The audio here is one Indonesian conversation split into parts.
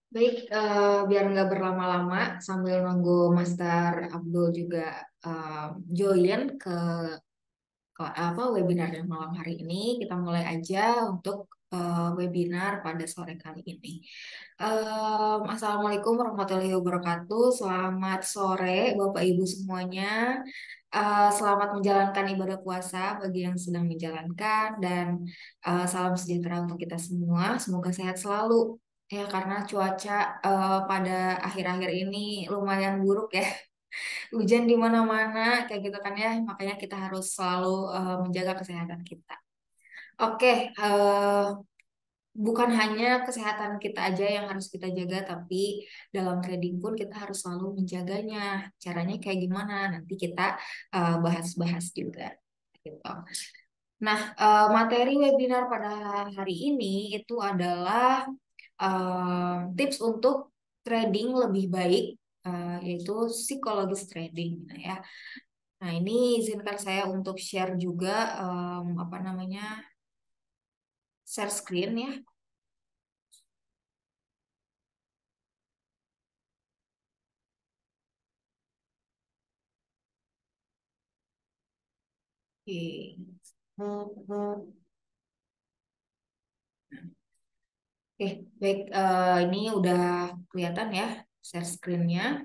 Baik, biar nggak berlama-lama sambil nunggu Master Abdul juga join ke apa webinar yang malam hari ini, kita mulai aja untuk webinar pada sore kali ini. Assalamualaikum warahmatullahi wabarakatuh. Selamat sore Bapak Ibu semuanya. Selamat menjalankan ibadah puasa bagi yang sedang menjalankan dan salam sejahtera untuk kita semua. Semoga sehat selalu. Ya, karena cuaca pada akhir-akhir ini lumayan buruk ya. Hujan di mana-mana kayak gitu kan ya. Makanya kita harus selalu menjaga kesehatan kita. Oke, bukan hanya kesehatan kita aja yang harus kita jaga, tapi dalam trading pun kita harus selalu menjaganya. Caranya kayak gimana? Nanti kita bahas-bahas juga. Gitu. Nah, materi webinar pada hari ini itu adalah tips untuk trading lebih baik, yaitu psikologis trading. Nah, ya. Nah, ini izinkan saya untuk share juga apa namanya share screen ya. Oke. Oke, baik. Ini udah kelihatan ya share screen-nya.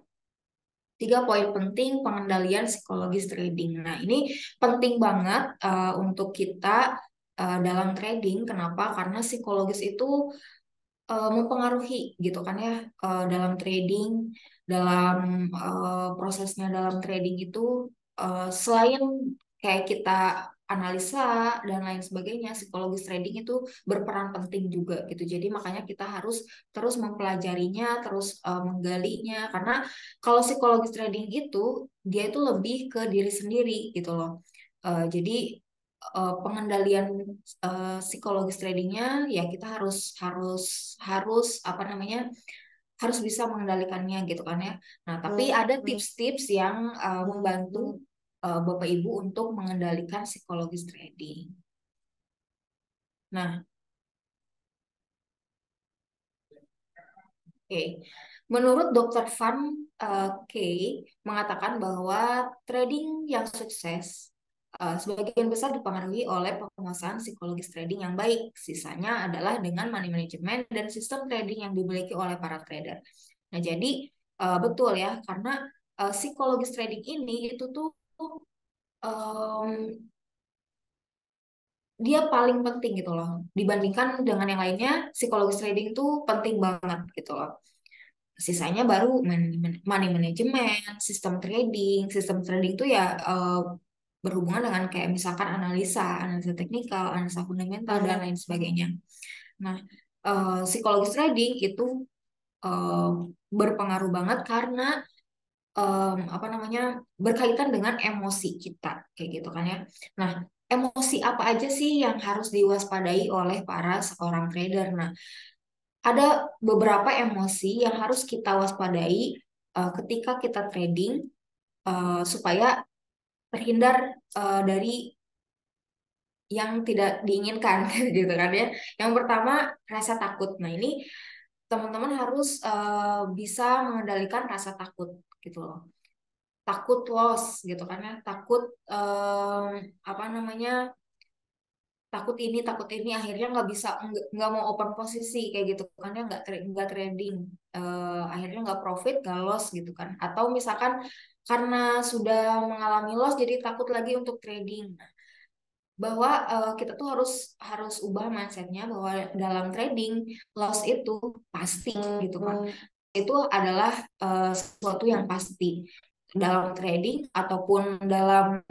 3 poin penting pengendalian psikologis trading. Nah, ini penting banget untuk kita dalam trading. Kenapa? Karena psikologis itu mempengaruhi gitu kan ya dalam trading, dalam prosesnya dalam trading itu selain kayak kita analisa dan lain sebagainya, psikologis trading itu berperan penting juga gitu. Jadi makanya kita harus terus mempelajarinya, terus menggalinya karena kalau psikologis trading itu dia itu lebih ke diri sendiri gitu loh. Jadi pengendalian psikologis tradingnya ya kita harus harus harus apa namanya harus bisa mengendalikannya gitu kan ya. Nah, tapi ada tips-tips yang membantu Bapak Ibu untuk mengendalikan psikologis trading. Nah, oke. Menurut Dr. Van Kay mengatakan bahwa trading yang sukses sebagian besar dipengaruhi oleh penguasaan psikologis trading yang baik. Sisanya adalah dengan money management dan sistem trading yang dimiliki oleh para trader. Nah, jadi betul ya, karena psikologis trading ini itu tuh em, dia paling penting gitu loh. Dibandingkan dengan yang lainnya, psikologis trading tuh penting banget gitu loh. Sisanya baru money management, sistem trading. Sistem trading itu ya berhubungan dengan kayak misalkan analisa, analisa teknikal, analisa fundamental dan lain sebagainya. Nah, psikologis trading itu eh, berpengaruh banget karena apa namanya berkaitan dengan emosi kita kayak gitu kan ya. Nah, emosi apa aja sih yang harus diwaspadai oleh para seorang trader? Nah, ada beberapa emosi yang harus kita waspadai ketika kita trading supaya terhindar dari yang tidak diinginkan gitu kan ya. Yang pertama rasa takut. Nah ini teman-teman harus bisa mengendalikan rasa takut gitu loh. Takut loss gitu kan ya. Takut apa namanya takut ini akhirnya nggak bisa nggak mau open posisi kayak gitu kan ya nggak trading. Akhirnya nggak profit nggak loss gitu kan atau misalkan karena sudah mengalami loss jadi takut lagi untuk trading bahwa kita tuh harus harus ubah mindsetnya bahwa dalam trading loss itu pasti gitu kan itu adalah sesuatu yang pasti dalam trading ataupun dalam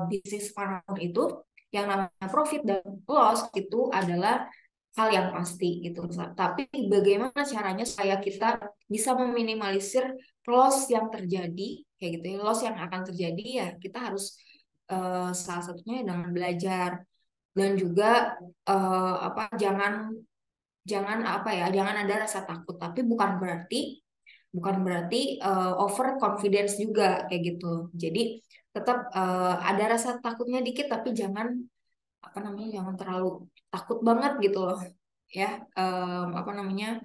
bisnis manapun itu yang namanya profit dan loss itu adalah hal yang pasti gitu. Tapi bagaimana caranya supaya kita bisa meminimalisir loss yang terjadi kayak gitu ya. Loss yang akan terjadi ya kita harus salah satunya dengan belajar dan juga apa jangan jangan apa ya jangan ada rasa takut tapi bukan berarti over confidence juga kayak gitu jadi tetap ada rasa takutnya dikit tapi jangan apa namanya jangan terlalu takut banget gitu loh ya apa namanya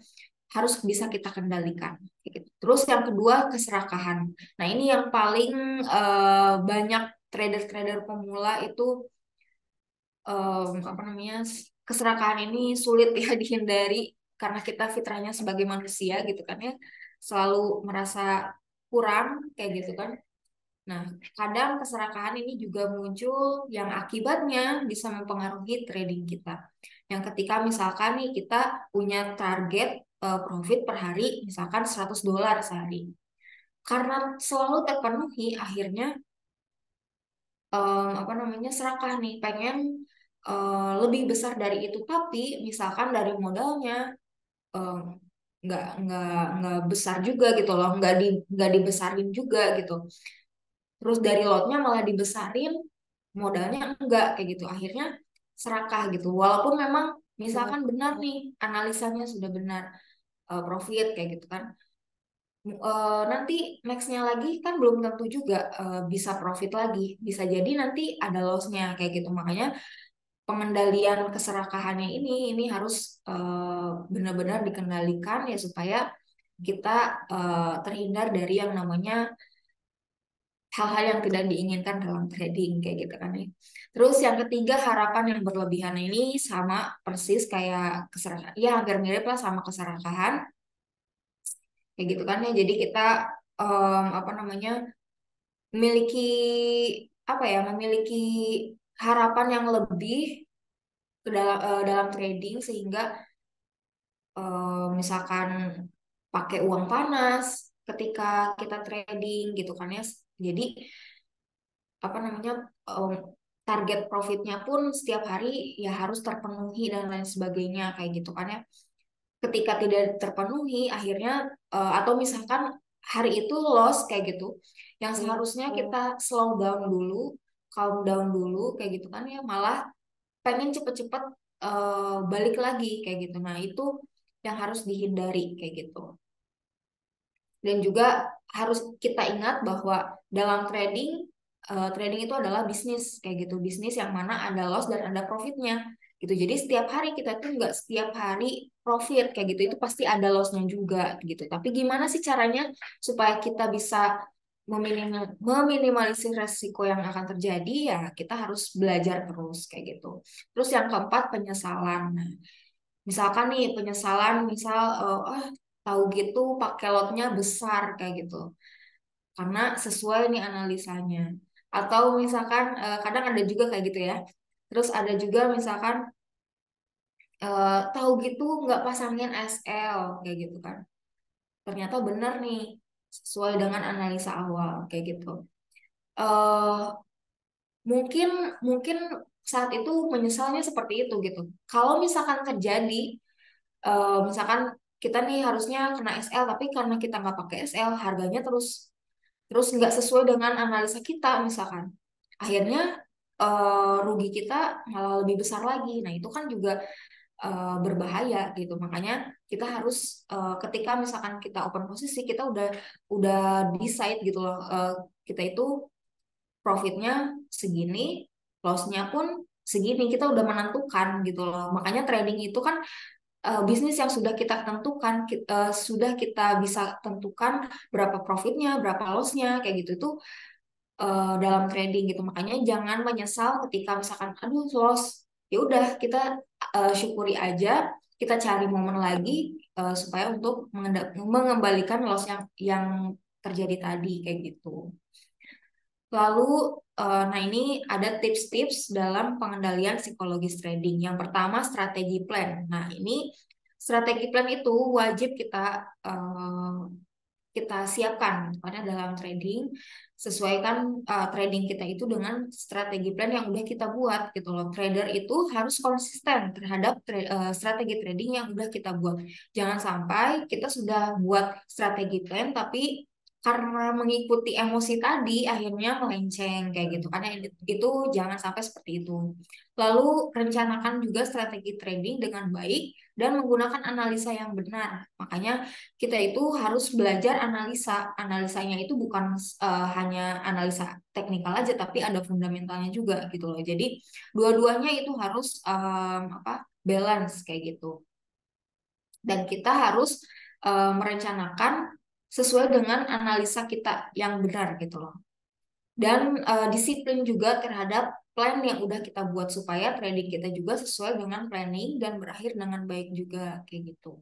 harus bisa kita kendalikan. Kayak gitu. Terus yang kedua keserakahan. Nah ini yang paling banyak trader-trader pemula itu apa namanya keserakahan ini sulit ya dihindari karena kita fitrahnya sebagai manusia gitu kan ya selalu merasa kurang kayak gitu kan. Nah, kadang keserakahan ini juga muncul yang akibatnya bisa mempengaruhi trading kita. Yang ketika misalkan nih kita punya target profit per hari misalkan $100 sehari. Karena selalu terpenuhi akhirnya apa namanya serakah nih pengen lebih besar dari itu tapi misalkan dari modalnya em, nggak besar juga gitu loh nggak dibesarin juga gitu terus dari lotnya malah dibesarin modalnya enggak kayak gitu akhirnya serakah gitu walaupun memang misalkan benar nih analisanya sudah benar profit kayak gitu kan. Nanti nextnya lagi kan belum tentu juga bisa profit lagi bisa jadi nanti ada lossnya kayak gitu makanya pengendalian keserakahannya ini harus benar-benar dikendalikan ya supaya kita terhindar dari yang namanya hal-hal yang tidak diinginkan dalam trading kayak gitu kan ya. Terus yang ketiga harapan yang berlebihan ini sama persis kayak keserakahan. Ya hampir mirip lah sama keserakahan kayak gitu kan ya. Jadi kita apa namanya memiliki apa ya memiliki harapan yang lebih ke dalam trading sehingga misalkan pakai uang panas ketika kita trading gitu kan ya. Jadi apa namanya em, target profitnya pun setiap hari ya harus terpenuhi dan lain sebagainya kayak gitu kan ya. Ketika tidak terpenuhi akhirnya atau misalkan hari itu loss kayak gitu, yang seharusnya kita slow down dulu, calm down dulu kayak gitu kan ya malah pengen cepet-cepet balik lagi kayak gitu. Nah itu yang harus dihindari kayak gitu. Dan juga harus kita ingat bahwa dalam trading, trading itu adalah bisnis kayak gitu, bisnis yang mana ada loss dan ada profitnya gitu. Jadi setiap hari kita tuh nggak setiap hari profit kayak gitu, itu pasti ada lossnya juga gitu. Tapi gimana sih caranya supaya kita bisa meminimalisir resiko yang akan terjadi ya kita harus belajar terus kayak gitu. Terus yang keempat penyesalan. Nah, misalkan nih penyesalan misal tahu gitu pakai lotnya besar kayak gitu karena sesuai nih analisanya atau misalkan kadang ada juga kayak gitu ya terus ada juga misalkan tahu gitu nggak pasangin SL kayak gitu kan ternyata benar nih sesuai dengan analisa awal kayak gitu. eh mungkin mungkin saat itu menyesalnya seperti itu gitu kalau misalkan terjadi misalkan kita nih harusnya kena SL tapi karena kita nggak pakai SL harganya terus terus nggak sesuai dengan analisa kita misalkan akhirnya rugi kita malah lebih besar lagi nah itu kan juga berbahaya gitu makanya kita harus ketika misalkan kita open posisi kita udah decide gitu loh kita itu profitnya segini lossnya pun segini kita udah menentukan gitu loh makanya trading itu kan bisnis yang sudah kita tentukan, sudah kita bisa tentukan berapa profitnya, berapa lossnya, kayak gitu itu dalam trading gitu. Makanya jangan menyesal ketika misalkan, aduh loss, ya udah kita syukuri aja, kita cari momen lagi supaya untuk mengembalikan loss yang terjadi tadi kayak gitu. Lalu, nah ini ada tips-tips dalam pengendalian psikologis trading. Yang pertama, strategi plan. Nah, ini strategi plan itu wajib kita siapkan karena dalam trading sesuaikan trading kita itu dengan strategi plan yang udah kita buat gitu loh. Trader itu harus konsisten terhadap strategi trading yang udah kita buat. Jangan sampai kita sudah buat strategi plan tapi karena mengikuti emosi tadi akhirnya melenceng kayak gitu. Karena itu jangan sampai seperti itu. Lalu rencanakan juga strategi trading dengan baik dan menggunakan analisa yang benar. Makanya kita itu harus belajar analisa. Analisanya itu bukan hanya analisa teknikal aja, tapi ada fundamentalnya juga gitu loh. Jadi dua-duanya itu harus balance kayak gitu. Dan kita harus merencanakan sesuai dengan analisa kita yang benar gitu loh. Dan disiplin juga terhadap plan yang udah kita buat supaya trading kita juga sesuai dengan planning dan berakhir dengan baik juga kayak gitu.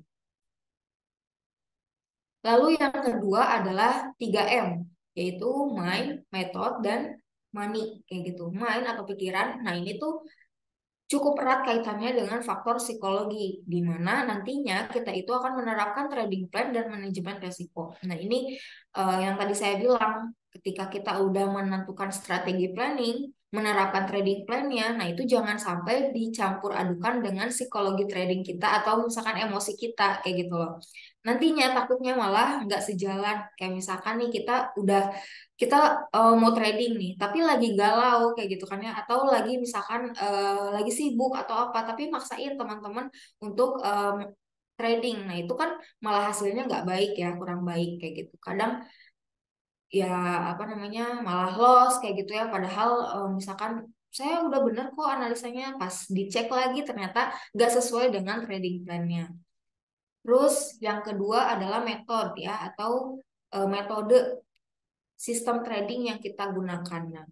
Lalu yang kedua adalah 3M, yaitu mind, method, dan money kayak gitu. Mind atau pikiran. Nah, ini tuh cukup erat kaitannya dengan faktor psikologi, di mana nantinya kita itu akan menerapkan trading plan dan manajemen resiko. Nah, ini yang tadi saya bilang, ketika kita udah menentukan strategi planning, menerapkan trading plan-nya, nah itu jangan sampai dicampur adukan dengan psikologi trading kita atau misalkan emosi kita, kayak gitu loh. Nantinya takutnya malah nggak sejalan, kayak misalkan nih kita mau trading nih, tapi lagi galau kayak gitu kan ya, atau lagi misalkan lagi sibuk atau apa, tapi maksain teman-teman untuk trading. Nah, itu kan malah hasilnya nggak baik ya, kurang baik kayak gitu. Kadang ya apa namanya malah loss kayak gitu ya, padahal misalkan saya udah bener kok analisanya, pas dicek lagi ternyata nggak sesuai dengan trading plan-nya. Terus yang kedua adalah metode ya, atau metode sistem trading yang kita gunakan. Nah,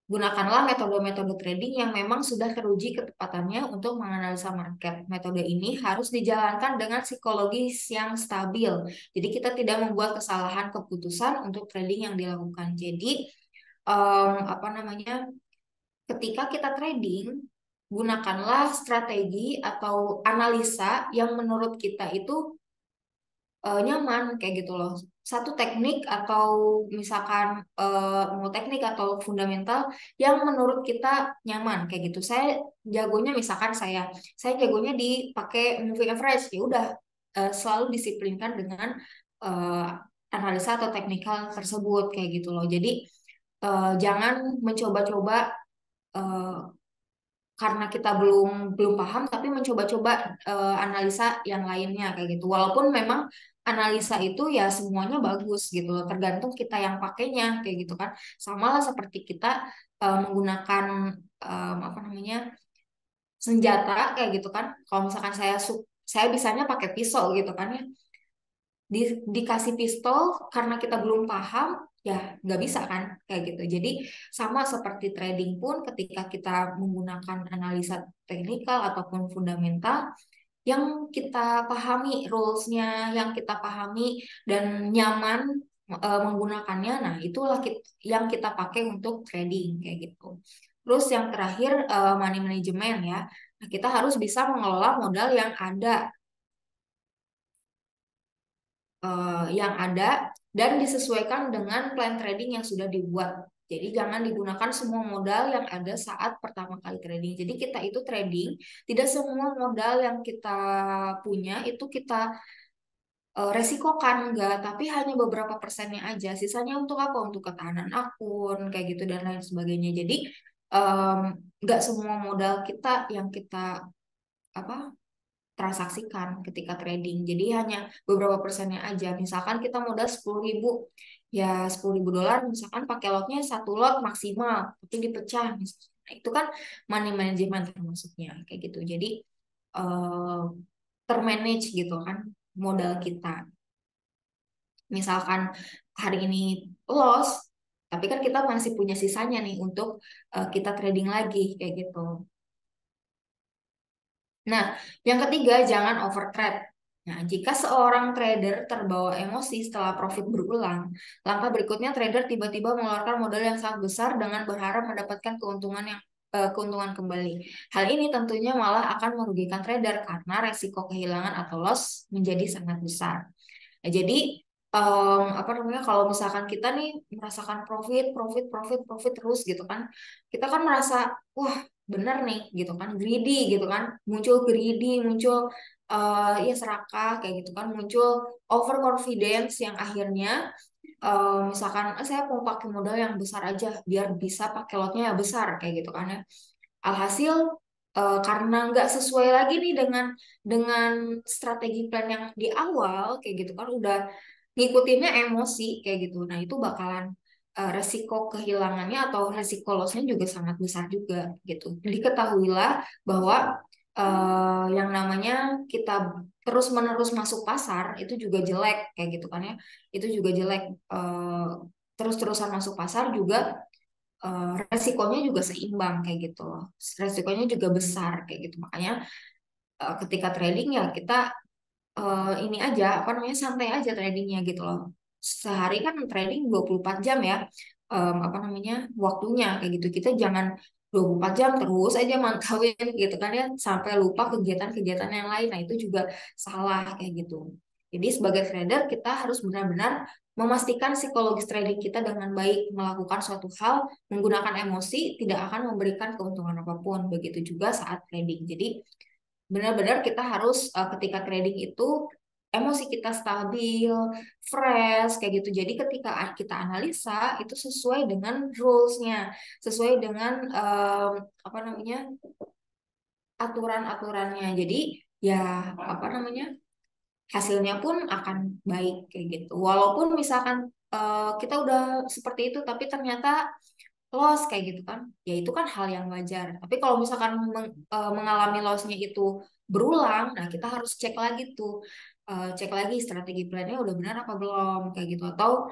gunakanlah metode-metode trading yang memang sudah teruji ketepatannya untuk menganalisa market. Metode ini harus dijalankan dengan psikologis yang stabil. Jadi kita tidak membuat kesalahan keputusan untuk trading yang dilakukan. Jadi apa namanya? Ketika kita trading, gunakanlah strategi atau analisa yang menurut kita itu nyaman kayak gitu loh. Satu teknik atau misalkan mau teknik atau fundamental yang menurut kita nyaman kayak gitu. Saya jagonya misalkan saya jagonya dipakai moving average, ya udah selalu disiplinkan dengan eh, analisa atau teknikal tersebut kayak gitu loh. Jadi jangan mencoba-coba eh, karena kita belum belum paham tapi mencoba-coba analisa yang lainnya kayak gitu, walaupun memang analisa itu ya semuanya bagus gitu loh, tergantung kita yang pakainya kayak gitu kan. Sama lah seperti kita menggunakan apa namanya senjata kayak gitu kan. Kalau misalkan saya bisanya pakai pisau gitu kan ya, dikasih pistol karena kita belum paham, ya nggak bisa kan kayak gitu. Jadi sama seperti trading pun, ketika kita menggunakan analisa teknikal ataupun fundamental yang kita pahami rules-nya, yang kita pahami dan nyaman menggunakannya, nah itulah yang kita pakai untuk trading kayak gitu. Terus yang terakhir money management ya. Nah, kita harus bisa mengelola modal yang ada dan disesuaikan dengan plan trading yang sudah dibuat. Jadi jangan digunakan semua modal yang ada saat pertama kali trading. Jadi kita itu trading, tidak semua modal yang kita punya itu kita resikokan, enggak, tapi hanya beberapa persennya aja. Sisanya untuk apa? Untuk ketahanan akun, kayak gitu dan lain sebagainya. Jadi em, nggak semua modal kita yang kita apa transaksikan ketika trading. Jadi hanya beberapa persennya aja. Misalkan kita modal 10.000, ya 10.000 dolar, misalkan pakai lotnya satu lot maksimal, tapi dipecah misalnya. Nah, itu kan money management termasuknya kayak gitu. Jadi eh, termanage gitu kan modal kita. Misalkan hari ini loss, tapi kan kita masih punya sisanya nih untuk kita trading lagi kayak gitu. Nah, yang ketiga, jangan overtrade. Nah, jika seorang trader terbawa emosi setelah profit berulang, langkah berikutnya trader tiba-tiba mengeluarkan modal yang sangat besar dengan berharap mendapatkan keuntungan kembali. Hal ini tentunya malah akan merugikan trader karena resiko kehilangan atau loss menjadi sangat besar. Nah, jadi apa namanya, kalau misalkan kita nih merasakan profit, profit, profit, profit terus gitu kan, kita kan merasa wah bener nih gitu kan, greedy gitu kan, muncul greedy, muncul ya serakah kayak gitu kan, muncul overconfidence yang akhirnya misalkan saya mau pakai modal yang besar aja biar bisa pakai lotnya yang besar kayak gitu kan ya. Alhasil karena nggak sesuai lagi nih dengan strategi plan yang di awal kayak gitu kan, udah ngikutinnya emosi kayak gitu. Nah, itu bakalan resiko kehilangannya atau resiko lossnya juga sangat besar juga gitu. Jadi ketahuilah bahwa yang namanya kita terus-menerus masuk pasar itu juga jelek kayak gitu kan ya. Itu juga jelek. Terus-terusan masuk pasar juga resikonya juga seimbang kayak gitu loh. Resikonya juga besar kayak gitu. Makanya ketika trading ya kita ini aja apa namanya santai aja tradingnya gitu loh. Sehari kan trading 24 jam ya. Apa namanya waktunya kayak gitu. Kita jangan 24 jam terus aja mantauin gitu kan ya sampai lupa kegiatan-kegiatan yang lain. Nah, itu juga salah kayak gitu. Jadi sebagai trader kita harus benar-benar memastikan psikologis trading kita dengan baik melakukan suatu hal menggunakan emosi tidak akan memberikan keuntungan apapun. Begitu juga saat trading. Jadi benar-benar kita harus ketika trading itu emosi kita stabil, fresh kayak gitu. Jadi ketika kita analisa itu sesuai dengan rules-nya, sesuai dengan apa namanya aturan-aturannya. Jadi ya apa namanya hasilnya pun akan baik kayak gitu. Walaupun misalkan kita udah seperti itu, tapi ternyata loss kayak gitu kan ya itu kan hal yang wajar tapi kalau misalkan mengalami lossnya itu berulang nah kita harus cek lagi tuh cek lagi strategi plannya udah benar apa belum kayak gitu atau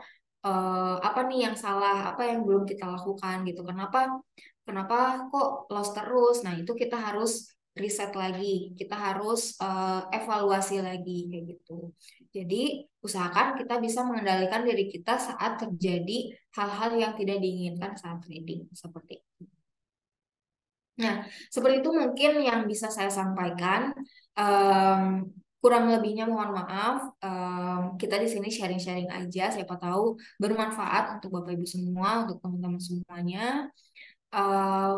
apa nih yang salah apa yang belum kita lakukan gitu kenapa kenapa kok loss terus nah itu kita harus riset lagi kita harus evaluasi lagi kayak gitu jadi usahakan kita bisa mengendalikan diri kita saat terjadi hal-hal yang tidak diinginkan saat trading seperti itu. Nah, seperti itu mungkin yang bisa saya sampaikan. Em, Kurang lebihnya mohon maaf. Kita di sini sharing-sharing aja. Siapa tahu bermanfaat untuk Bapak Ibu semua, untuk teman-teman semuanya. Em,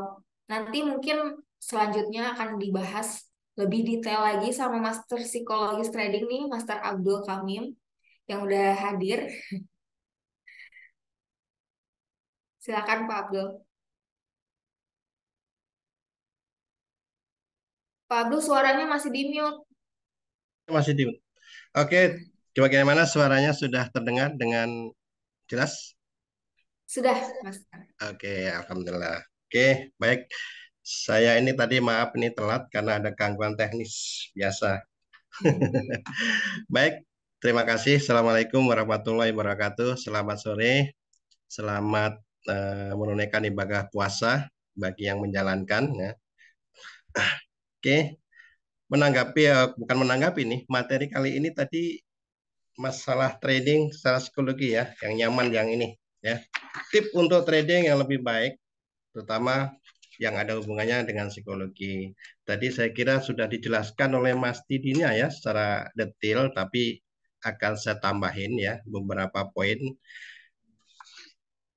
Nanti mungkin selanjutnya akan dibahas lebih detail lagi sama Master Psikologis Trading nih, Master Abdul Kamim yang udah hadir. Silakan Pak Abdul. Pak Abdul suaranya masih di mute. Masih di. Oke, bagaimana suaranya sudah terdengar dengan jelas? Sudah, Mas. Oke, alhamdulillah. Oke, baik. Saya ini tadi maaf ini telat karena ada gangguan teknis biasa. Baik, terima kasih. Assalamualaikum warahmatullahi wabarakatuh. Selamat sore. Selamat menunaikan ibadah puasa bagi yang menjalankan. Ya. Oke, menanggapi bukan menanggapi nih materi kali ini tadi masalah trading secara psikologi ya, yang nyaman yang ini ya. Tip untuk trading yang lebih baik, terutama yang ada hubungannya dengan psikologi. Tadi saya kira sudah dijelaskan oleh Mas Tidinya ya secara detail, tapi akan saya tambahin ya beberapa poin.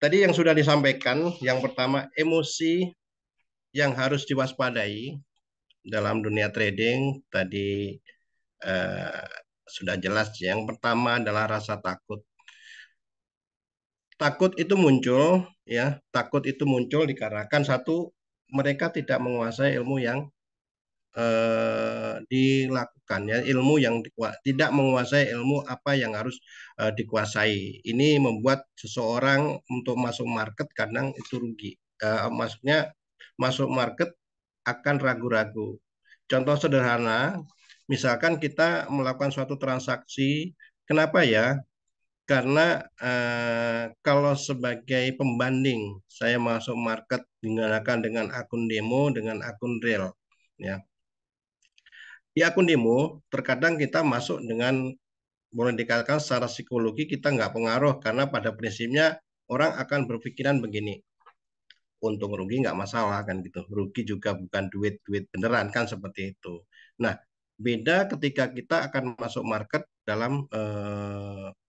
Tadi yang sudah disampaikan, yang pertama emosi yang harus diwaspadai dalam dunia trading tadi eh, sudah jelas. Yang pertama adalah rasa takut. Takut itu muncul ya, takut itu muncul dikarenakan satu mereka tidak menguasai ilmu yang dilakukan ya, ilmu yang tidak menguasai ilmu apa yang harus dikuasai. Ini membuat seseorang untuk masuk market kadang itu rugi. Maksudnya masuk market akan ragu-ragu. Contoh sederhana, misalkan kita melakukan suatu transaksi, kenapa ya? Karena kalau sebagai pembanding, saya masuk market menggunakan dengan akun demo, dengan akun real. Ya. Di akun demo, terkadang kita masuk dengan, boleh dikatakan secara psikologi kita nggak pengaruh, karena pada prinsipnya orang akan berpikiran begini, untung rugi nggak masalah kan gitu. Rugi juga bukan duit-duit beneran kan seperti itu. Nah, beda ketika kita akan masuk market dalam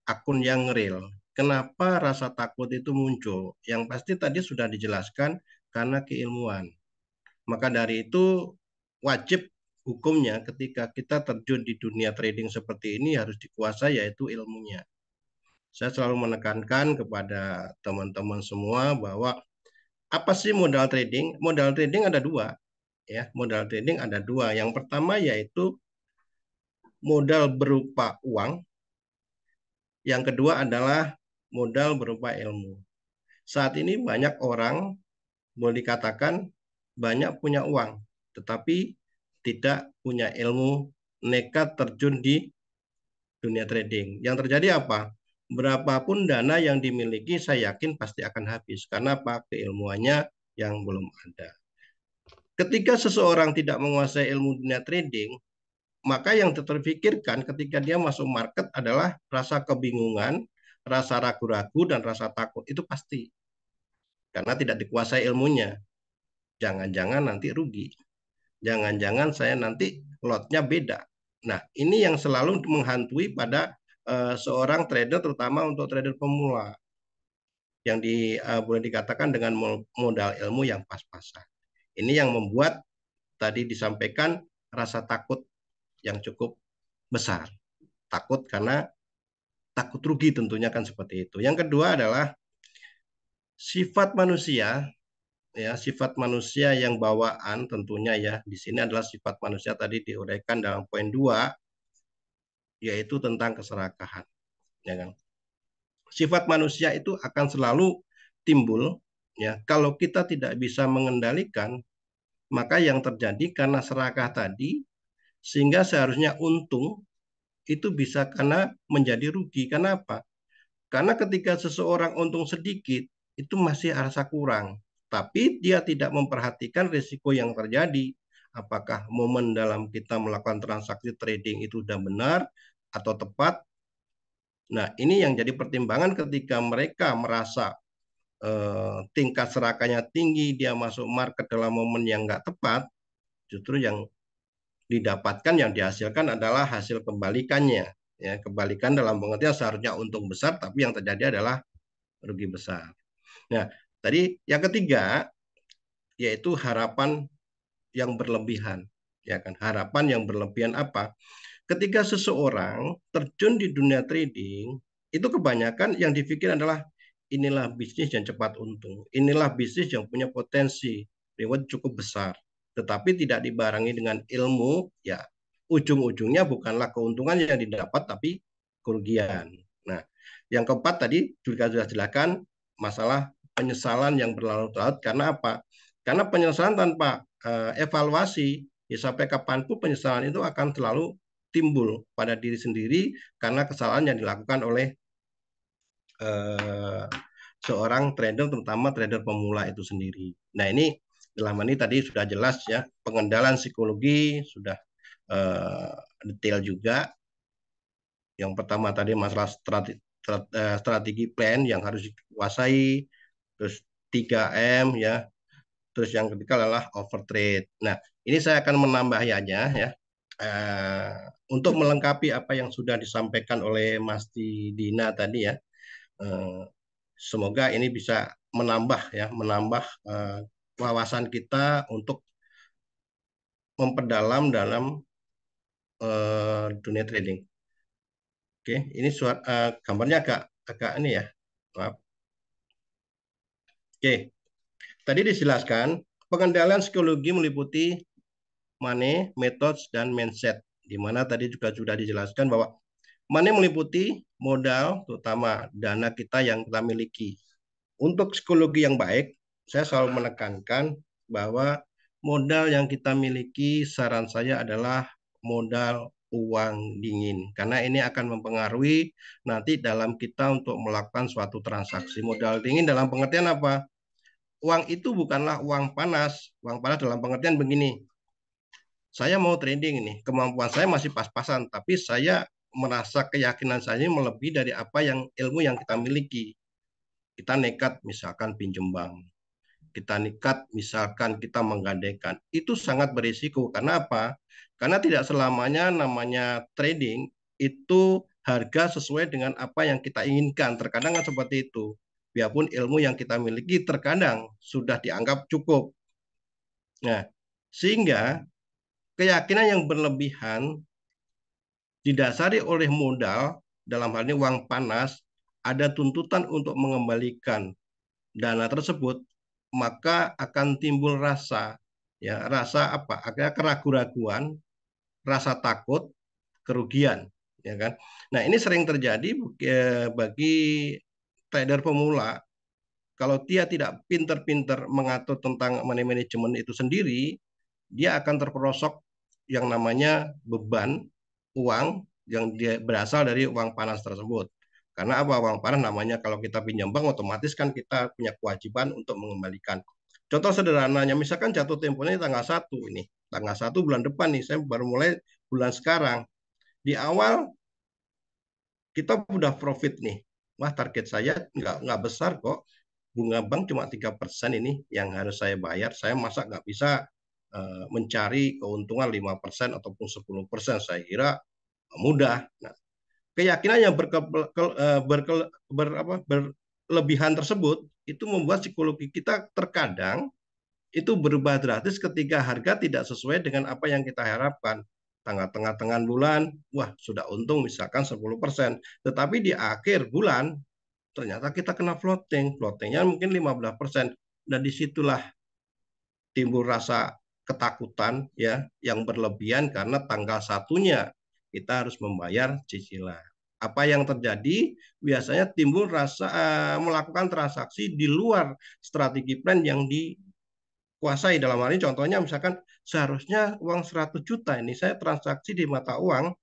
akun yang real. Kenapa rasa takut itu muncul? Yang pasti tadi sudah dijelaskan karena keilmuan. Maka dari itu wajib hukumnya ketika kita terjun di dunia trading seperti ini harus dikuasai yaitu ilmunya. Saya selalu menekankan kepada teman-teman semua bahwa apa sih modal trading? Modal trading ada dua, ya. Modal trading ada dua. Yang pertama yaitu modal berupa uang. Yang kedua adalah modal berupa ilmu. Saat ini banyak orang boleh dikatakan banyak punya uang, tetapi tidak punya ilmu nekat terjun di dunia trading. Yang terjadi apa? Berapapun dana yang dimiliki, saya yakin pasti akan habis. Karena apa? Keilmuannya yang belum ada. Ketika seseorang tidak menguasai ilmu dunia trading, maka yang terpikirkan ketika dia masuk market adalah rasa kebingungan, rasa ragu-ragu, dan rasa takut. Itu pasti. Karena tidak dikuasai ilmunya. Jangan-jangan nanti rugi. Jangan-jangan saya nanti lotnya beda. Nah, ini yang selalu menghantui pada seorang trader, terutama untuk trader pemula, yang boleh dikatakan dengan modal ilmu yang pas-pasan. Ini yang membuat tadi disampaikan rasa takut yang cukup besar. Takut karena takut rugi tentunya kan seperti itu. Yang kedua adalah sifat manusia, ya, sifat manusia yang bawaan tentunya ya. Di sini adalah sifat manusia tadi diuraikan dalam poin 2, yaitu tentang keserakahan, ya kan. Sifat manusia itu akan selalu timbul, ya, kalau kita tidak bisa mengendalikan, maka yang terjadi karena serakah tadi, sehingga seharusnya untung itu bisa karena menjadi rugi. Kenapa? Karena ketika seseorang untung sedikit, itu masih rasa kurang. Tapi dia tidak memperhatikan risiko yang terjadi. Apakah momen dalam kita melakukan transaksi trading itu sudah benar atau tepat? Nah, ini yang jadi pertimbangan ketika mereka merasa tingkat serakahnya tinggi, dia masuk market dalam momen yang nggak tepat, justru yang didapatkan, yang dihasilkan adalah hasil kebalikannya. Ya, kebalikan dalam pengertian seharusnya untung besar, tapi yang terjadi adalah rugi besar. Nah, tadi yang ketiga yaitu harapan yang berlebihan. Ya kan, harapan yang berlebihan apa? Ketika seseorang terjun di dunia trading, itu kebanyakan yang dipikir adalah inilah bisnis yang cepat untung, inilah bisnis yang punya potensi reward cukup besar. Tetapi tidak dibarengi dengan ilmu, ya ujung-ujungnya bukanlah keuntungan yang didapat, tapi kerugian. Nah, yang keempat tadi juga sudah jelaskan masalah penyesalan yang berlarut-larut. Karena apa? Karena penyesalan tanpa evaluasi, ya sampai kapanpun penyesalan itu akan selalu timbul pada diri sendiri karena kesalahan yang dilakukan oleh eh, seorang trader, terutama trader pemula itu sendiri. Nah, ini dalam ini tadi sudah jelas ya, pengendalian psikologi sudah eh, detail juga. Yang pertama tadi masalah strategi plan yang harus dikuasai, terus 3M ya, terus yang ketiga adalah overtrade. Nah, ini saya akan menambahnya ya. Eh, untuk melengkapi apa yang sudah disampaikan oleh Mas Dina tadi ya. Eh, semoga ini bisa menambah ya, menambah wawasan kita untuk memperdalam dalam dunia trading. Oke, ini gambarnya agak agak ini ya. Maaf. Oke, tadi dijelaskan pengendalian psikologi meliputi money, methods, dan mindset. Di mana tadi juga sudah dijelaskan bahwa money meliputi modal, terutama dana kita yang kita miliki. Untuk psikologi yang baik, saya selalu menekankan bahwa modal yang kita miliki, saran saya adalah modal uang dingin. Karena ini akan mempengaruhi nanti dalam kita untuk melakukan suatu transaksi. Modal dingin dalam pengertian apa? Uang itu bukanlah uang panas. Uang panas dalam pengertian begini, saya mau trading ini, kemampuan saya masih pas-pasan, tapi saya merasa keyakinan saya melebihi dari apa yang ilmu yang kita miliki. Kita nekat misalkan pinjam bank, kita nekat misalkan kita menggadaikan, itu sangat berisiko. Karena apa? Karena tidak selamanya namanya trading itu harga sesuai dengan apa yang kita inginkan. Terkadang kan seperti itu. Biarpun ilmu yang kita miliki terkadang sudah dianggap cukup. Nah, sehingga keyakinan yang berlebihan didasari oleh modal, dalam hal ini uang panas, ada tuntutan untuk mengembalikan dana tersebut, maka akan timbul rasa, ya rasa apa? Ada keraguan-raguan, rasa takut, kerugian, ya kan? Nah, ini sering terjadi bagi trader pemula. Kalau dia tidak pinter-pinter mengatur tentang money management itu sendiri, dia akan terperosok yang namanya beban uang yang dia berasal dari uang panas tersebut. Karena apa? Uang panas namanya kalau kita pinjam bank otomatis kan kita punya kewajiban untuk mengembalikan. Contoh sederhananya, misalkan jatuh temponya tanggal 1 ini. Tanggal 1 bulan depan nih, saya baru mulai bulan sekarang. Di awal kita udah profit nih. Wah, target saya nggak besar kok. Bunga bank cuma 3% ini yang harus saya bayar. Saya masa nggak bisa mencari keuntungan 5% ataupun 10%. Saya kira mudah. Nah, keyakinan yang berlebihan tersebut itu membuat psikologi kita terkadang itu berubah drastis ketika harga tidak sesuai dengan apa yang kita harapkan. Tengah-tengah bulan, wah sudah untung misalkan 10%. Tetapi di akhir bulan, ternyata kita kena floating. Floatingnya mungkin 15%. Dan disitulah timbul rasa ketakutan ya yang berlebihan karena tanggal 1-nya kita harus membayar cicilan. Apa yang terjadi? Biasanya timbul rasa melakukan transaksi di luar strategi plan yang dikuasai. Dalam hal ini contohnya misalkan seharusnya uang 100 juta ini saya transaksi di mata uang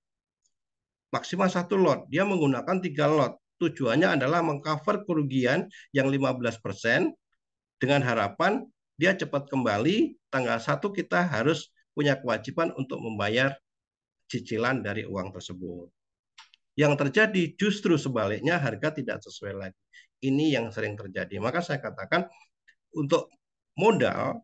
maksimal 1 lot. Dia menggunakan 3 lot. Tujuannya adalah mengcover kerugian yang 15% dengan harapan dia cepat kembali. Tanggal 1 kita harus punya kewajiban untuk membayar cicilan dari uang tersebut. Yang terjadi justru sebaliknya, harga tidak sesuai lagi. Ini yang sering terjadi. Maka saya katakan untuk modal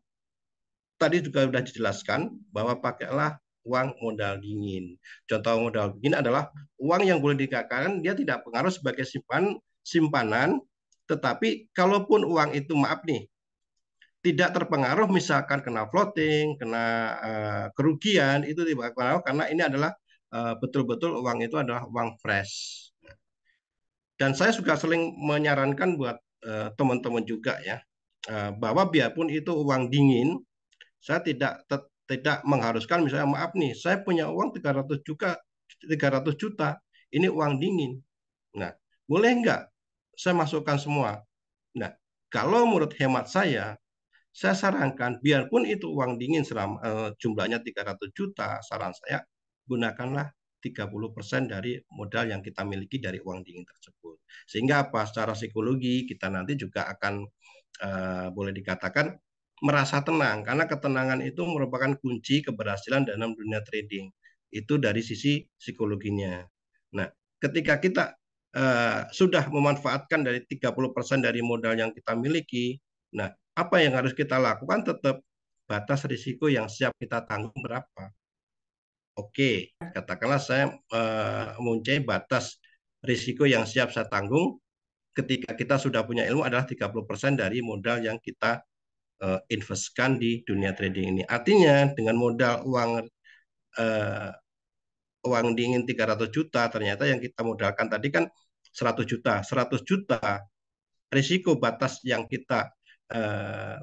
tadi juga sudah dijelaskan bahwa pakailah uang modal dingin. Contoh modal dingin adalah uang yang boleh dikatakan dia tidak pengaruh sebagai simpanan, tetapi kalaupun uang itu maaf nih tidak terpengaruh misalkan kena floating, kena kerugian itu tidak pengaruh karena ini adalah betul-betul uang itu adalah uang fresh. Dan saya juga sering menyarankan buat teman-teman juga ya bahwa biarpun itu uang dingin, saya tidak mengharuskan misalnya maaf nih, saya punya uang 300 juta, ini uang dingin. Nah, boleh nggak saya masukkan semua? Nah, kalau menurut hemat saya sarankan biarpun itu uang dingin selama jumlahnya 300 juta, saran saya gunakanlah 30% dari modal yang kita miliki dari uang dingin tersebut. Sehingga apa? Secara psikologi kita nanti juga akan boleh dikatakan merasa tenang karena ketenangan itu merupakan kunci keberhasilan dalam dunia trading. Itu dari sisi psikologinya. Nah, ketika kita sudah memanfaatkan dari 30% dari modal yang kita miliki, nah apa yang harus kita lakukan? Tetap batas risiko yang siap kita tanggung berapa. Oke, katakanlah saya mempunyai batas risiko yang siap saya tanggung ketika kita sudah punya ilmu adalah 30% dari modal yang kita investkan di dunia trading ini. Artinya dengan modal uh, uang dingin 300 juta, ternyata yang kita modalkan tadi kan 100 juta. 100 juta risiko batas yang kita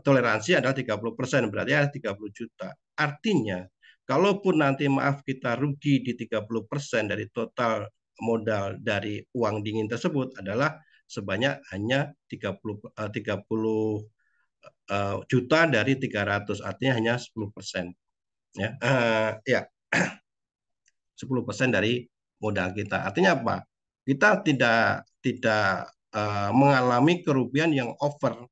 toleransi adalah 30%, berarti ada 30 juta. Artinya, kalaupun nanti maaf kita rugi di 30% dari total modal dari uang dingin tersebut adalah sebanyak hanya 30 juta dari 300, artinya hanya 10%. Ya, ya 10% dari modal kita. Artinya apa? Kita tidak tidak mengalami kerugian yang over.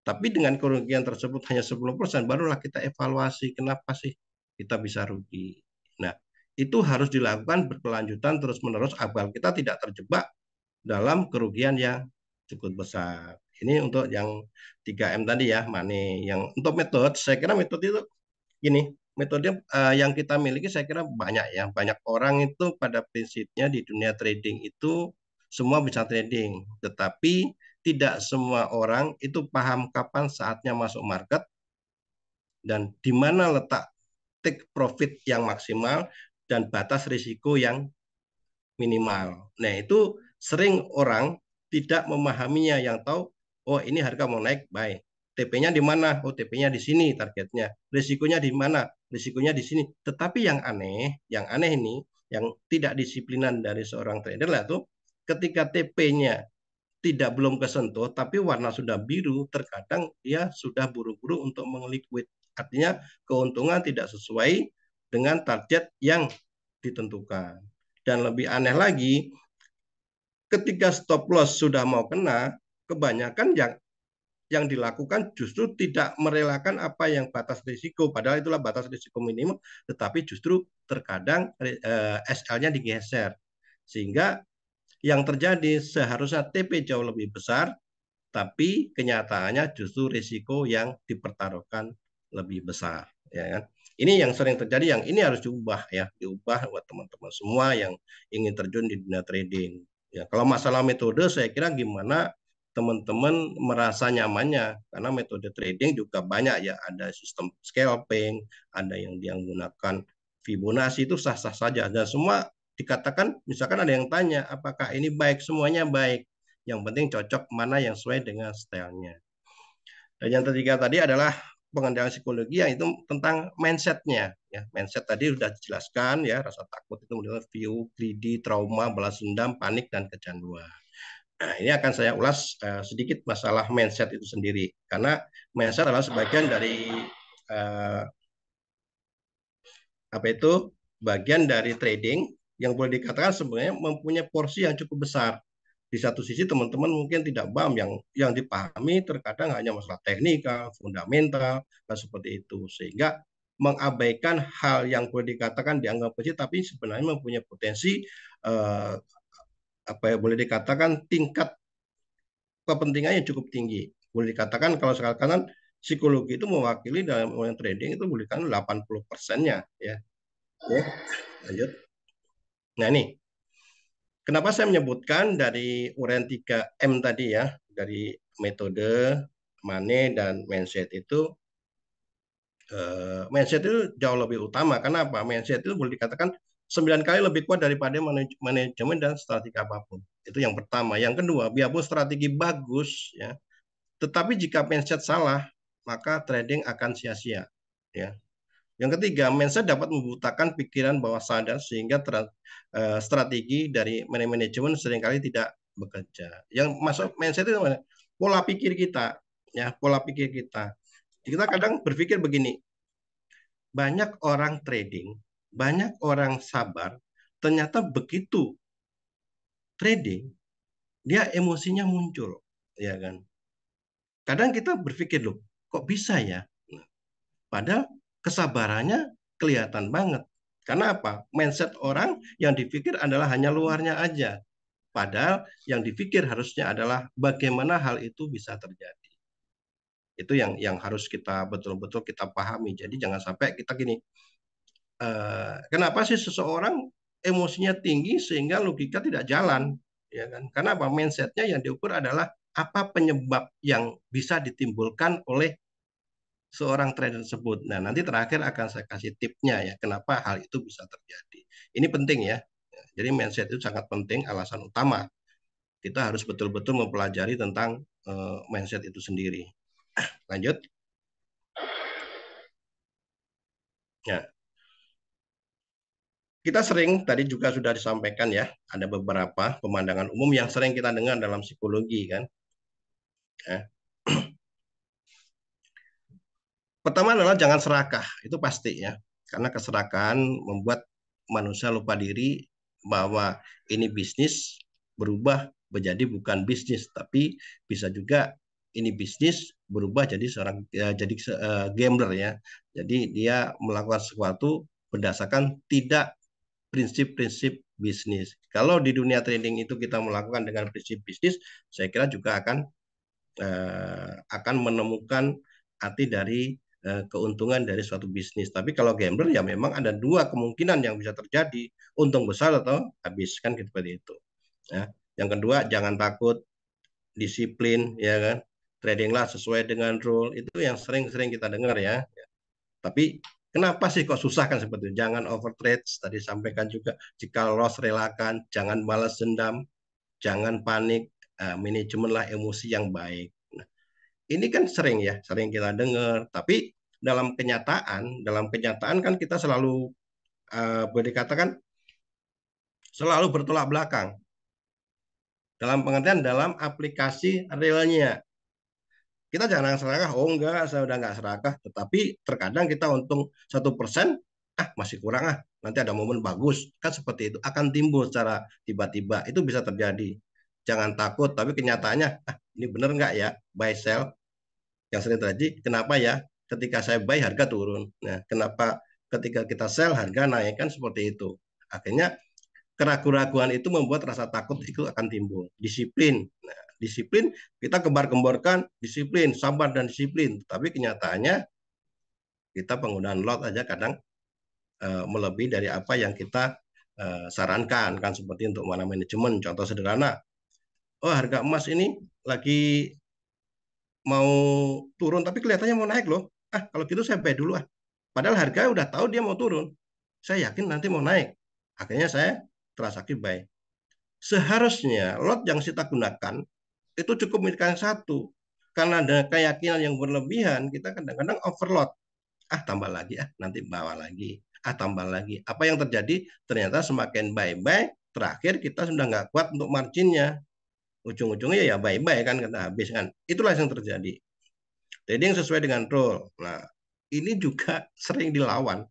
Tapi dengan kerugian tersebut hanya 10%, barulah kita evaluasi kenapa sih kita bisa rugi. Nah, itu harus dilakukan berkelanjutan terus-menerus agar kita tidak terjebak dalam kerugian yang cukup besar. Ini untuk yang 3M tadi ya, money. Yang untuk metode, saya kira metode itu gini, metode yang kita miliki saya kira banyak ya. Banyak orang itu pada prinsipnya di dunia trading itu semua bisa trading, tetapi tidak semua orang itu paham kapan saatnya masuk market dan di mana letak take profit yang maksimal dan batas risiko yang minimal. Nah, itu sering orang tidak memahaminya yang tahu, oh ini harga mau naik, baik. TP-nya di mana? Oh, TP-nya di sini targetnya. Risikonya di mana? Risikonya di sini. Tetapi yang aneh ini, yang tidak disiplinan dari seorang trader lah tuh, ketika TP-nya tidak belum kesentuh, tapi warna sudah biru, terkadang dia sudah buru-buru untuk mengeliquid. Artinya keuntungan tidak sesuai dengan target yang ditentukan. Dan lebih aneh lagi, ketika stop loss sudah mau kena, kebanyakan yang dilakukan justru tidak merelakan apa yang batas risiko, padahal itulah batas risiko minimum, tetapi justru terkadang SL-nya digeser. Sehingga yang terjadi seharusnya TP jauh lebih besar, tapi kenyataannya justru risiko yang dipertaruhkan lebih besar. Ya kan? Ini yang sering terjadi, yang ini harus diubah ya, diubah buat teman-teman semua yang ingin terjun di dunia trading. Ya, kalau masalah metode, saya kira gimana teman-teman merasa nyamannya, karena metode trading juga banyak ya, ada sistem scalping, ada yang dia menggunakan Fibonacci, itu sah-sah saja, dan semua dikatakan, misalkan ada yang tanya apakah ini baik, semuanya baik, yang penting cocok mana yang sesuai dengan stylenya. Dan yang ketiga tadi adalah pengendalian psikologi, yang itu tentang mindsetnya. Ya, mindset tadi sudah dijelaskan ya, rasa takut itu model view, greedy, trauma, balas dendam, panik, dan kecanduan. Nah, ini akan saya ulas sedikit masalah mindset itu sendiri, karena mindset adalah sebagian dari uh, apa itu bagian dari trading yang boleh dikatakan sebenarnya mempunyai porsi yang cukup besar. Di satu sisi teman-teman mungkin tidak paham, yang dipahami terkadang hanya masalah teknikal, fundamental, dan seperti itu, sehingga mengabaikan hal yang boleh dikatakan dianggap kecil tapi sebenarnya mempunyai potensi eh, apa ya, boleh dikatakan tingkat kepentingannya cukup tinggi. Boleh dikatakan kalau sekarang psikologi itu mewakili dalam trading itu boleh dikatakan 80%-nya ya. Oke, lanjut. Nah, ini kenapa saya menyebutkan dari uraian 3M tadi ya, dari metode, money, dan mindset itu, mindset itu jauh lebih utama. Kenapa? Mindset itu boleh dikatakan 9 kali lebih kuat daripada manajemen dan strategi apapun. Itu yang pertama. Yang kedua, biarpun strategi bagus, ya, tetapi jika mindset salah, maka trading akan sia-sia. Ya. Yang ketiga, mindset dapat membutakan pikiran bawah sadar sehingga strategi dari manajemen seringkali tidak bekerja. Yang masuk mindset itu mana? Pola pikir kita, ya, pola pikir kita. Kita kadang berpikir begini, banyak orang trading, banyak orang sabar, ternyata begitu trading, dia emosinya muncul, ya kan? Kadang kita berpikir loh, kok bisa ya? Padahal kesabarannya kelihatan banget. Karena apa? Mindset orang yang dipikir adalah hanya luarnya aja. Padahal yang dipikir harusnya adalah bagaimana hal itu bisa terjadi. Itu yang harus kita betul-betul kita pahami. Jadi jangan sampai kita gini, kenapa sih seseorang emosinya tinggi sehingga logika tidak jalan? Ya kan? Karena apa? Mindsetnya yang diukur adalah apa penyebab yang bisa ditimbulkan oleh seorang trader tersebut. Nah, nanti terakhir akan saya kasih tipsnya ya, kenapa hal itu bisa terjadi. Ini penting ya. Jadi mindset itu sangat penting, alasan utama. Kita harus betul-betul mempelajari tentang mindset itu sendiri. Lanjut. Ya, kita sering, tadi juga sudah disampaikan ya, ada beberapa pemandangan umum yang sering kita dengar dalam psikologi kan. Ya. Pertama adalah jangan serakah, itu pasti ya. Karena keserakahan membuat manusia lupa diri bahwa ini bisnis berubah menjadi bukan bisnis, tapi bisa juga ini bisnis berubah jadi seorang jadi gambler ya. Jadi dia melakukan sesuatu berdasarkan tidak prinsip-prinsip bisnis. Kalau di dunia trading itu kita melakukan dengan prinsip bisnis, saya kira juga akan menemukan arti dari keuntungan dari suatu bisnis. Tapi kalau gambler ya memang ada dua kemungkinan yang bisa terjadi, untung besar atau habis kan seperti itu. Ya. Yang kedua jangan takut, disiplin ya kan, tradinglah sesuai dengan rule, itu yang sering-sering kita dengar ya. Tapi kenapa sih kok susah kan seperti itu? Jangan overtrade, tadi sampaikan juga, jika loss relakan, jangan balas dendam, jangan panik, manajemenlah emosi yang baik. Ini kan sering ya, sering kita dengar. Tapi dalam kenyataan kan kita selalu boleh dikatakan selalu bertolak belakang. Dalam pengertian dalam aplikasi realnya. Kita jangan serakah, oh enggak, saya udah enggak serakah. Tetapi terkadang kita untung 1%, masih kurang nanti ada momen bagus, kan seperti itu akan timbul secara tiba-tiba, itu bisa terjadi. Jangan takut, tapi kenyataannya, ini benar nggak ya buy sell yang sering terjadi? Kenapa ya ketika saya buy harga turun? Nah, kenapa ketika kita sell harga naik? Kan seperti itu. Akhirnya keraguan-keraguan itu membuat rasa takut itu akan timbul. Disiplin. Nah, disiplin kita gembar-gemborkan disiplin, sabar dan disiplin. Tapi kenyataannya kita penggunaan lot aja kadang melebihi dari apa yang kita sarankan kan seperti untuk mana manajemen. Contoh sederhana, oh harga emas ini lagi mau turun tapi kelihatannya mau naik loh. Kalau gitu saya buy dulu. Padahal harga udah tahu dia mau turun. Saya yakin nanti mau naik. Akhirnya saya transaksi buy. Seharusnya lot yang kita gunakan itu cukup milik yang satu. Karena ada keyakinan yang berlebihan, kita kadang-kadang overload. Tambah lagi, nanti bawa lagi. Tambah lagi. Apa yang terjadi? Ternyata semakin buy-buy, terakhir kita sudah nggak kuat untuk marginnya. Ujung-ujungnya ya buy-buy kan, kata habis kan. Itulah yang terjadi. Trading sesuai dengan rule. Nah, ini juga sering dilawan.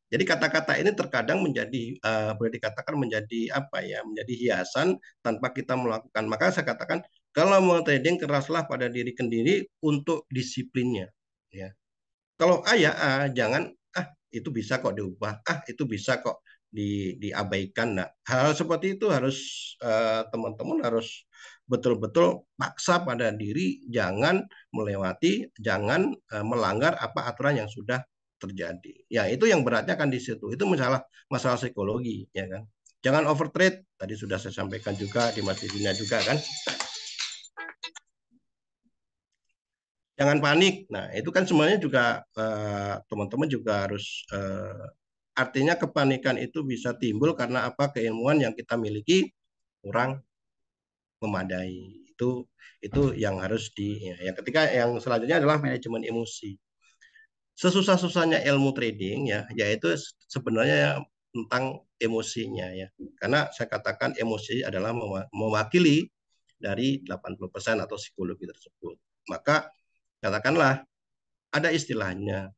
Jadi kata-kata ini terkadang menjadi boleh dikatakan menjadi apa ya, menjadi hiasan tanpa kita melakukan. Maka saya katakan kalau mau trading keraslah pada diri sendiri untuk disiplinnya. Ya. Kalau ya jangan itu bisa kok diubah, itu bisa kok diabaikan. Nah, hal seperti itu harus teman-teman harus betul-betul paksa pada diri, jangan melewati, jangan melanggar apa aturan yang sudah terjadi. Ya, itu yang beratnya kan di situ. Itu masalah masalah psikologi, ya kan. Jangan overtrade. Tadi sudah saya sampaikan juga di Mas Dina juga kan. Jangan panik. Nah, itu kan semuanya juga teman-teman juga harus artinya kepanikan itu bisa timbul karena apa? Keilmuan yang kita miliki kurang memadai. Itu yang harus yang ketiga yang selanjutnya adalah manajemen emosi. Sesusah-susahnya ilmu trading ya, yaitu sebenarnya tentang emosinya ya. Karena saya katakan emosi adalah mewakili dari 80% atau psikologi tersebut. Maka katakanlah ada istilahnya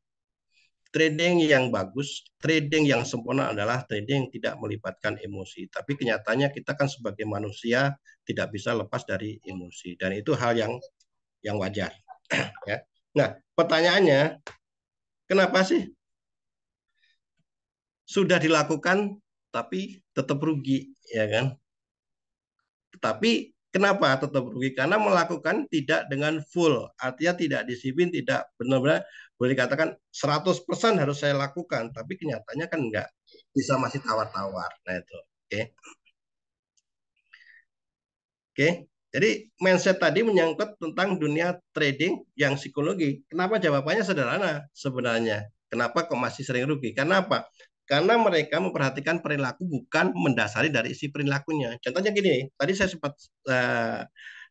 trading yang bagus, trading yang sempurna adalah trading yang tidak melibatkan emosi. Tapi kenyataannya kita kan sebagai manusia tidak bisa lepas dari emosi dan itu hal yang wajar. Ya. Nah, pertanyaannya, kenapa sih sudah dilakukan tapi tetap rugi, ya kan? Tapi kenapa tetap rugi? Karena melakukan tidak dengan full, artinya tidak disiplin, tidak benar-benar boleh dikatakan 100% harus saya lakukan, tapi kenyataannya kan enggak, bisa masih tawar-tawar. Nah itu, oke. Oke. Jadi mindset tadi menyangkut tentang dunia trading yang psikologi. Kenapa? Jawabannya sederhana sebenarnya. Kenapa kok masih sering rugi? Karena apa? Karena mereka memperhatikan perilaku bukan mendasari dari isi perilakunya. Contohnya gini, tadi saya sempat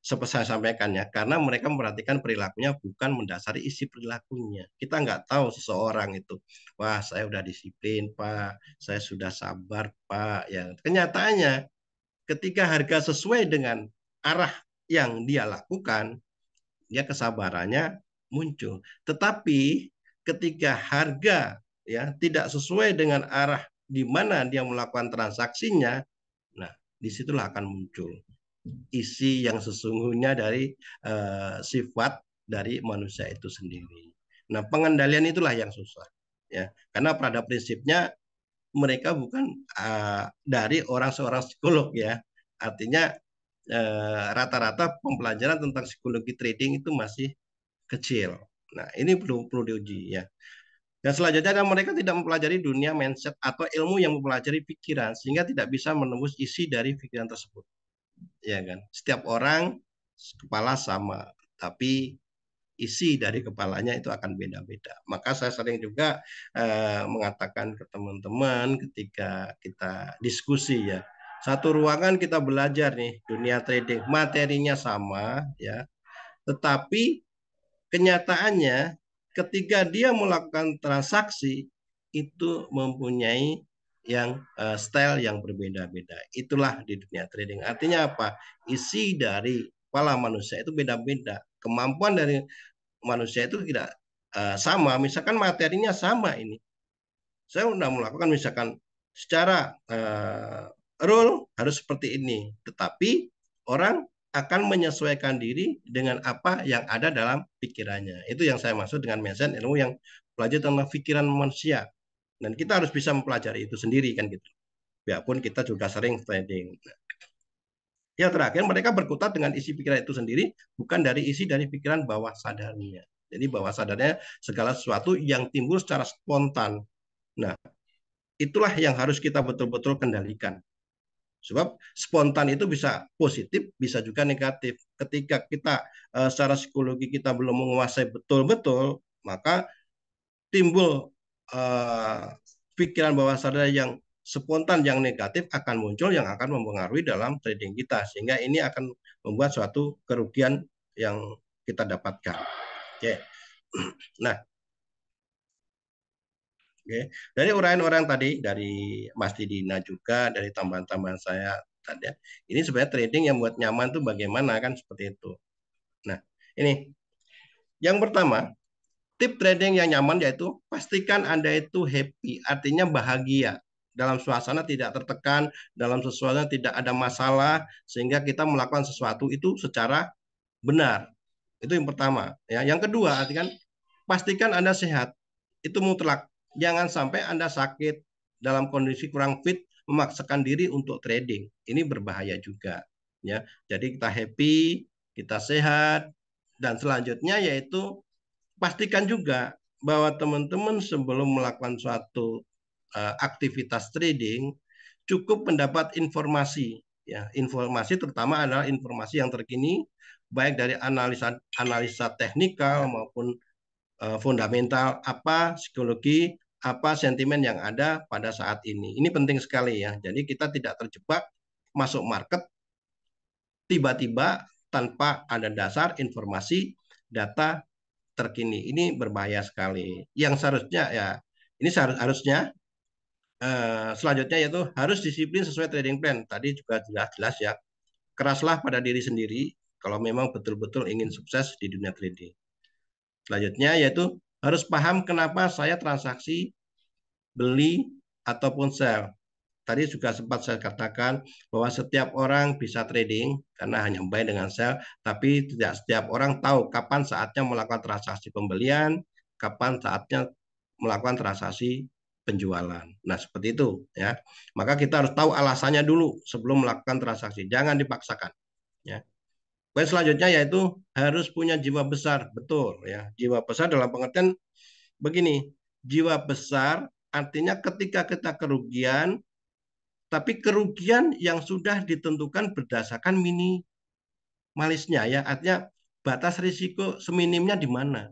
saya sampaikan ya, karena mereka memperhatikan perilakunya bukan mendasari isi perilakunya. Kita nggak tahu seseorang itu, wah saya udah disiplin Pak, saya sudah sabar Pak. Ya kenyataannya ketika harga sesuai dengan arah yang dia lakukan, dia kesabarannya muncul. Tetapi ketika harga ya tidak sesuai dengan arah di mana dia melakukan transaksinya, nah disitulah akan muncul isi yang sesungguhnya dari sifat dari manusia itu sendiri. Nah pengendalian itulah yang susah ya, karena pada prinsipnya mereka bukan dari orang seorang psikolog ya. Artinya rata-rata pembelajaran tentang psikologi trading itu masih kecil. Nah, ini perlu diuji ya. Dan selanjutnya adalah mereka tidak mempelajari dunia mindset atau ilmu yang mempelajari pikiran sehingga tidak bisa menembus isi dari pikiran tersebut. Ya kan? Setiap orang kepala sama, tapi isi dari kepalanya itu akan beda-beda. Maka saya sering juga mengatakan ke teman-teman ketika kita diskusi ya, satu ruangan kita belajar nih dunia trading, materinya sama ya, tetapi kenyataannya ketika dia melakukan transaksi itu mempunyai yang style yang berbeda-beda. Itulah di dunia trading. Artinya apa? Isi dari kepala manusia itu beda-beda. Kemampuan dari manusia itu tidak sama. Misalkan materinya sama ini. Saya sudah melakukan misalkan secara rule harus seperti ini, tetapi orang akan menyesuaikan diri dengan apa yang ada dalam pikirannya. Itu yang saya maksud dengan mindset, ilmu yang belajar tentang pikiran manusia. Dan kita harus bisa mempelajari itu sendiri kan gitu. Biarpun kita juga sering trading. Ya terakhir mereka berkutat dengan isi pikiran itu sendiri, bukan dari isi dari pikiran bawah sadarnya. Jadi bawah sadarnya segala sesuatu yang timbul secara spontan. Nah, itulah yang harus kita betul-betul kendalikan. Sebab spontan itu bisa positif, bisa juga negatif. Ketika kita secara psikologi kita belum menguasai betul-betul, maka timbul pikiran bawah sadar yang spontan yang negatif akan muncul yang akan mempengaruhi dalam trading kita, sehingga ini akan membuat suatu kerugian yang kita dapatkan. Oke. Nah, oke. Dari orang-orang tadi, dari Mas Didina juga, dari tambahan-tambahan saya tadi, ini sebenarnya trading yang buat nyaman tuh bagaimana kan seperti itu. Nah, ini yang pertama, tip trading yang nyaman yaitu pastikan Anda itu happy, artinya bahagia. Dalam suasana tidak tertekan, dalam suasana tidak ada masalah, sehingga kita melakukan sesuatu itu secara benar. Itu yang pertama. Ya. Yang kedua, artikan pastikan Anda sehat. Itu mutlak. Jangan sampai Anda sakit dalam kondisi kurang fit, memaksakan diri untuk trading. Ini berbahaya juga. Ya. Jadi kita happy, kita sehat, dan selanjutnya yaitu pastikan juga bahwa teman-teman sebelum melakukan suatu aktivitas trading cukup mendapat informasi, ya informasi terutama adalah informasi yang terkini baik dari analisa analisa teknikal maupun fundamental, apa psikologi, apa sentimen yang ada pada saat ini. Ini penting sekali ya. Jadi kita tidak terjebak masuk market tiba-tiba tanpa ada dasar informasi data terkini. Ini berbahaya sekali. Yang seharusnya ya ini harusnya selanjutnya yaitu harus disiplin sesuai trading plan. Tadi juga jelas-jelas ya. Keraslah pada diri sendiri kalau memang betul-betul ingin sukses di dunia trading. Selanjutnya yaitu harus paham kenapa saya transaksi beli ataupun sell. Tadi juga sempat saya katakan bahwa setiap orang bisa trading karena hanya buy dengan sell, tapi tidak setiap orang tahu kapan saatnya melakukan transaksi pembelian, kapan saatnya melakukan transaksi penjualan. Nah, seperti itu ya. Maka kita harus tahu alasannya dulu sebelum melakukan transaksi. Jangan dipaksakan ya. Poin selanjutnya yaitu harus punya jiwa besar. Betul ya. Jiwa besar dalam pengertian begini, jiwa besar artinya ketika kita kerugian, tapi kerugian yang sudah ditentukan berdasarkan minimalisnya ya, artinya batas risiko seminimnya di mana.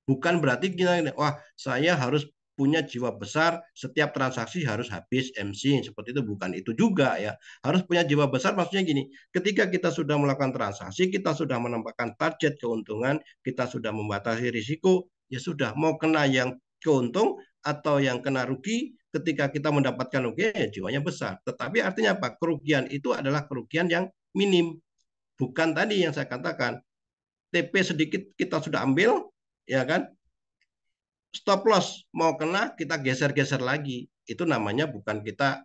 Bukan berarti kita, wah saya harus punya jiwa besar, setiap transaksi harus habis MC, seperti itu. Bukan itu juga ya. Harus punya jiwa besar maksudnya gini, ketika kita sudah melakukan transaksi, kita sudah menambahkan target keuntungan, kita sudah membatasi risiko, ya sudah, mau kena yang keuntung atau yang kena rugi, ketika kita mendapatkan rugi, ya jiwanya besar. Tetapi artinya apa? Kerugian itu adalah kerugian yang minim. Bukan tadi yang saya katakan, TP sedikit kita sudah ambil, ya kan? Stop loss mau kena kita geser-geser lagi. Itu namanya bukan kita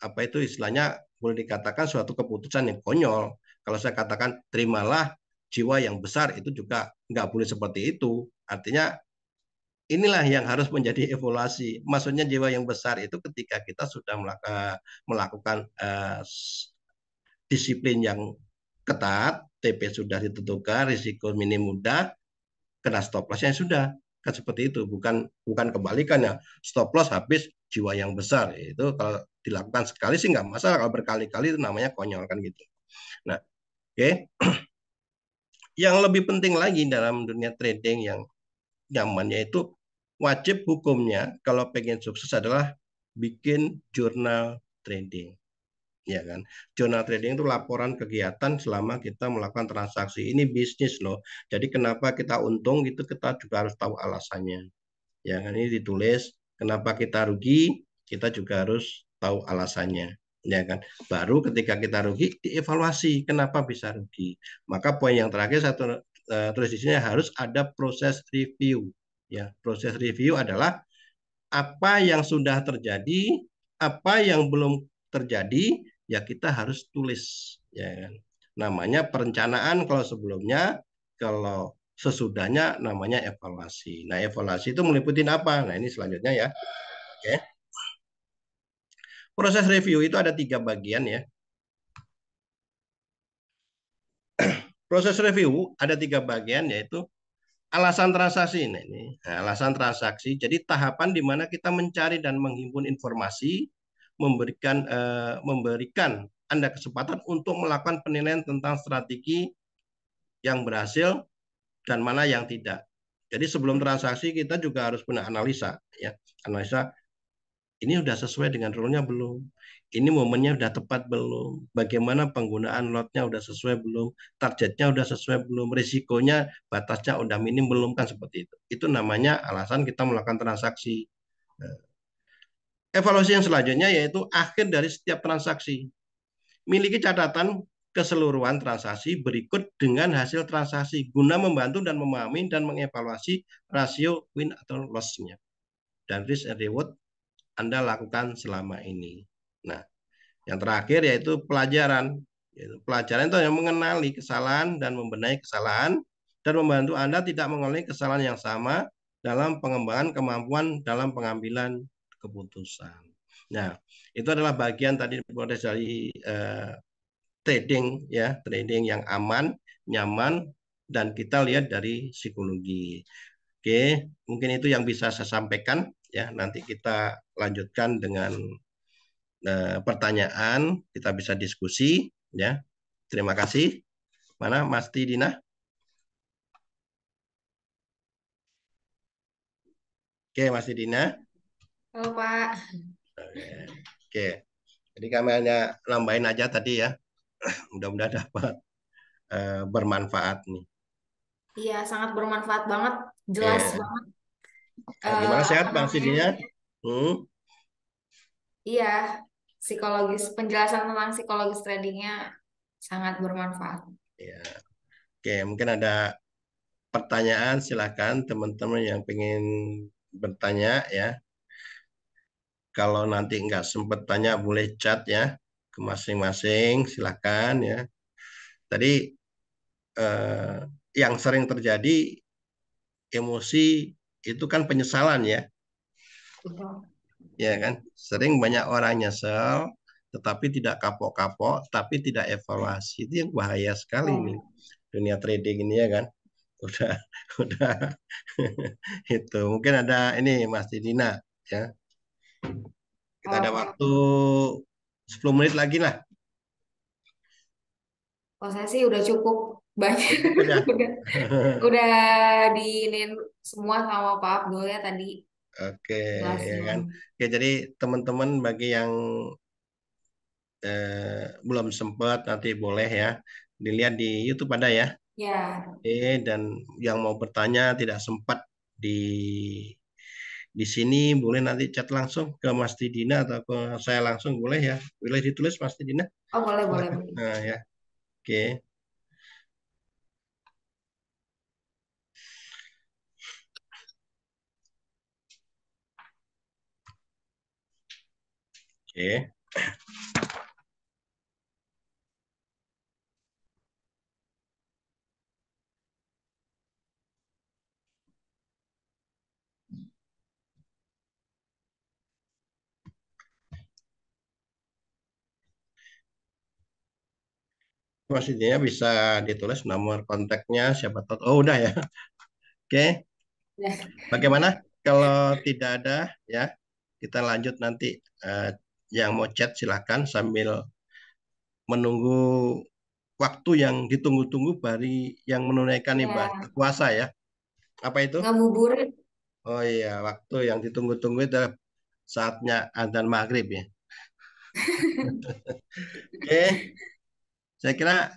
apa itu istilahnya boleh dikatakan suatu keputusan yang konyol. Kalau saya katakan terimalah jiwa yang besar itu juga nggak boleh seperti itu. Artinya inilah yang harus menjadi evaluasi. Maksudnya jiwa yang besar itu ketika kita sudah melakukan disiplin yang ketat, TP sudah ditentukan, risiko minim mudah, kena stop lossnya sudah kan seperti itu, bukan bukan kebalikannya, stop loss habis jiwa yang besar. Itu kalau dilakukan sekali sih nggak masalah, kalau berkali-kali itu namanya konyol kan gitu. Nah, oke, okay. Yang lebih penting lagi dalam dunia trading yang nyamannya itu wajib hukumnya kalau pengen sukses adalah bikin jurnal trading, ya kan? Jurnal trading itu laporan kegiatan selama kita melakukan transaksi. Ini bisnis loh. Jadi kenapa kita untung itu kita juga harus tahu alasannya. Ya kan ini ditulis kenapa kita rugi, kita juga harus tahu alasannya. Ya kan. Baru ketika kita rugi dievaluasi kenapa bisa rugi. Maka poin yang terakhir satu tulis di sini harus ada proses review. Ya, proses review adalah apa yang sudah terjadi, apa yang belum terjadi, ya kita harus tulis, ya kan. Namanya perencanaan kalau sebelumnya, kalau sesudahnya namanya evaluasi. Nah, evaluasi itu meliputi apa? Nah, ini selanjutnya ya. Oke. Proses review itu ada 3 bagian ya. Proses review ada 3 bagian, yaitu alasan transaksi. Nah, ini alasan transaksi. Jadi tahapan di mana kita mencari dan menghimpun informasi, memberikan Anda kesempatan untuk melakukan penilaian tentang strategi yang berhasil dan mana yang tidak. Jadi sebelum transaksi kita juga harus punya analisa, ya. Analisa, ini sudah sesuai dengan rule-nya belum? Ini momennya sudah tepat belum? Bagaimana penggunaan lotnya sudah sesuai belum? Targetnya sudah sesuai belum? Risikonya batasnya sudah minim belum? Kan seperti itu. Itu namanya alasan kita melakukan transaksi. Nah, evaluasi yang selanjutnya yaitu akhir dari setiap transaksi. Miliki catatan keseluruhan transaksi berikut dengan hasil transaksi guna membantu dan memahami dan mengevaluasi rasio win atau loss-nya dan risk and reward Anda lakukan selama ini. Nah, yang terakhir yaitu pelajaran. Pelajaran itu yang mengenali kesalahan dan membenahi kesalahan dan membantu Anda tidak mengulangi kesalahan yang sama dalam pengembangan kemampuan dalam pengambilan keputusan. Nah, itu adalah bagian tadi proses dari trading, ya, trading yang aman, nyaman, dan kita lihat dari psikologi. Oke, mungkin itu yang bisa saya sampaikan, ya. Nanti kita lanjutkan dengan pertanyaan, kita bisa diskusi, ya. Terima kasih. Mana Mas Tidina? Oke, Mas Tidina. Halo Pak. Oke, jadi kami hanya nambahin aja tadi ya. Mudah-mudahan dapat bermanfaat nih. Iya, sangat bermanfaat banget, jelas Oke. banget. Gimana sehat Apa Bang namanya? Tidina? Hmm? Iya, psikologis penjelasan tentang psikologis tradingnya sangat bermanfaat. Ya. Oke, mungkin ada pertanyaan, silakan teman-teman yang pengen bertanya ya. Kalau nanti nggak sempat tanya boleh chat ya ke masing-masing, silakan ya. Tadi eh, yang sering terjadi emosi itu kan penyesalan ya, Betul. ya kan. Sering banyak orang nyesel, tetapi tidak kapok-kapok, tapi tidak evaluasi. Itu yang bahaya sekali nih Oh, dunia trading ini ya kan. Udah, udah itu. Mungkin ada ini Mas Didina ya. Kita ada oke, waktu oke. 10 menit lagi lah. Kalau saya sih udah cukup banyak, Oh, cukup ya. udah, udah diinin semua sama Pak Abdul ya tadi Oke, ya jelasnya. kan. Oke, jadi teman-teman bagi yang belum sempat nanti boleh ya dilihat di YouTube ada ya. Ya, Oke, dan yang mau bertanya tidak sempat di sini boleh nanti chat langsung ke Mas Tidina atau ke saya langsung boleh ya. Boleh ditulis Mas Tidina. oh boleh, boleh, Silakan. boleh. Nah, ya. Oke. Oke. Mas Tidina bisa ditulis nomor kontaknya siapa tahu. Oh, udah ya. Oke. Ya, Bagaimana kalau tidak ada ya, kita lanjut nanti. Eh, yang mau chat silakan sambil menunggu waktu yang ditunggu-tunggu bagi yang menunaikan ibadah ya, puasa ya. Apa itu? ngabuburit. Oh iya, waktu yang ditunggu-tunggu itu saatnya adzan maghrib ya. Oke, saya kira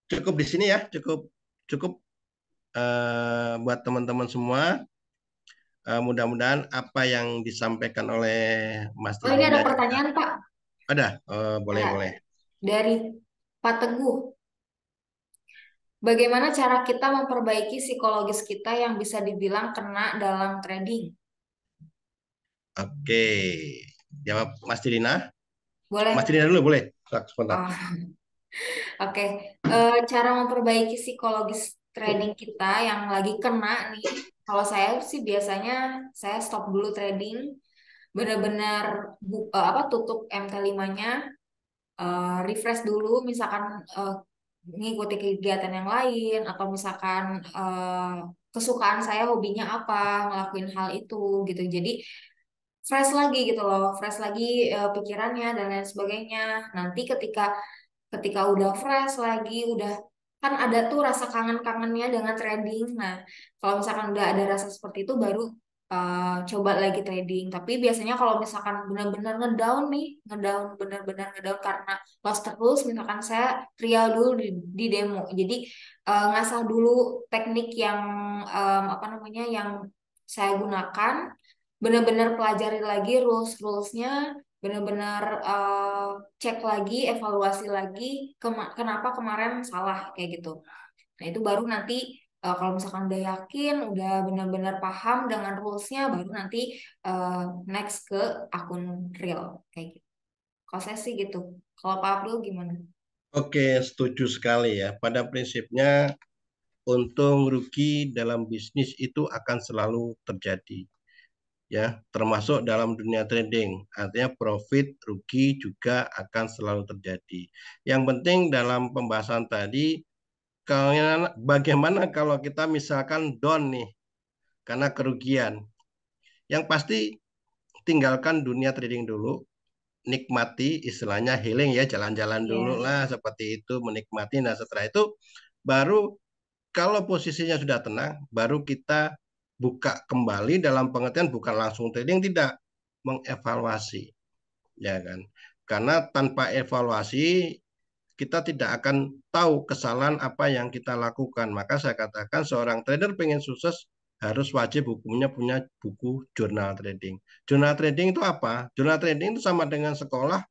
cukup di sini ya, cukup cukup buat teman-teman semua. Mudah-mudahan apa yang disampaikan oleh Mas Oh ini ada Didina juga pertanyaan Pak. ada. Boleh Ya, boleh. dari Pak Teguh. Bagaimana cara kita memperbaiki psikologis kita yang bisa dibilang kena dalam trading? Oke, jawab Mas Dina. Mas Boleh. Dina dulu boleh. Sebentar. Oh, oke. Cara memperbaiki psikologis trading kita yang lagi kena nih. Kalau saya sih biasanya saya stop dulu trading, benar-benar apa tutup MT5-nya, refresh dulu, misalkan eh, ngikuti kegiatan yang lain atau misalkan kesukaan saya hobinya apa, ngelakuin hal itu gitu. Jadi fresh lagi gitu loh, fresh lagi pikirannya dan lain sebagainya. Nanti ketika ketika udah fresh lagi, udah kan ada tuh rasa kangen-kangennya dengan trading. Nah, kalau misalkan udah ada rasa seperti itu baru coba lagi trading. Tapi biasanya kalau misalkan benar-benar ngedown nih, ngedown benar-benar ngedown karena loss terus, misalkan saya trial dulu di demo. Jadi ngasah dulu teknik yang apa namanya yang saya gunakan, benar-benar pelajari lagi rules-rulesnya, benar-benar cek lagi, evaluasi lagi kenapa kemarin salah kayak gitu. Nah, itu baru nanti kalau misalkan udah yakin, udah benar-benar paham dengan rulesnya, baru nanti eh, next ke akun real kayak gitu. Kalau saya sih gitu. Kalau Pak Abdul gimana? Oke, setuju sekali ya. Pada prinsipnya untung rugi dalam bisnis itu akan selalu terjadi. Ya, termasuk dalam dunia trading. Artinya profit, rugi juga akan selalu terjadi. Yang penting dalam pembahasan tadi, bagaimana kalau kita misalkan down nih karena kerugian. Yang pasti tinggalkan dunia trading dulu, nikmati istilahnya healing ya, jalan-jalan dulu Iya. lah seperti itu, menikmati. Nah, setelah itu baru kalau posisinya sudah tenang, baru kita buka kembali dalam pengertian bukan langsung trading, tidak mengevaluasi, ya kan? Karena tanpa evaluasi kita tidak akan tahu kesalahan apa yang kita lakukan. Maka saya katakan seorang trader pengen sukses harus wajib hukumnya punya buku jurnal trading. Jurnal trading itu apa? Jurnal trading itu sama dengan sekolah,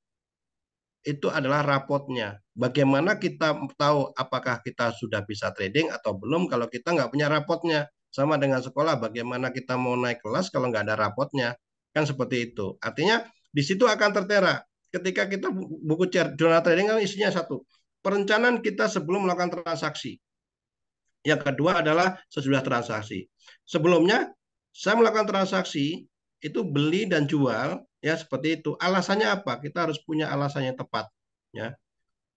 itu adalah rapotnya. Bagaimana kita tahu apakah kita sudah bisa trading atau belum kalau kita nggak punya rapotnya. Sama dengan sekolah, bagaimana kita mau naik kelas kalau nggak ada rapotnya. Kan seperti itu. Artinya di situ akan tertera. Ketika kita buku jurnal trading kan isinya satu. Perencanaan kita sebelum melakukan transaksi. Yang kedua adalah sesudah transaksi. Sebelumnya saya melakukan transaksi itu beli dan jual ya seperti itu. Alasannya apa? Kita harus punya alasan yang tepat ya.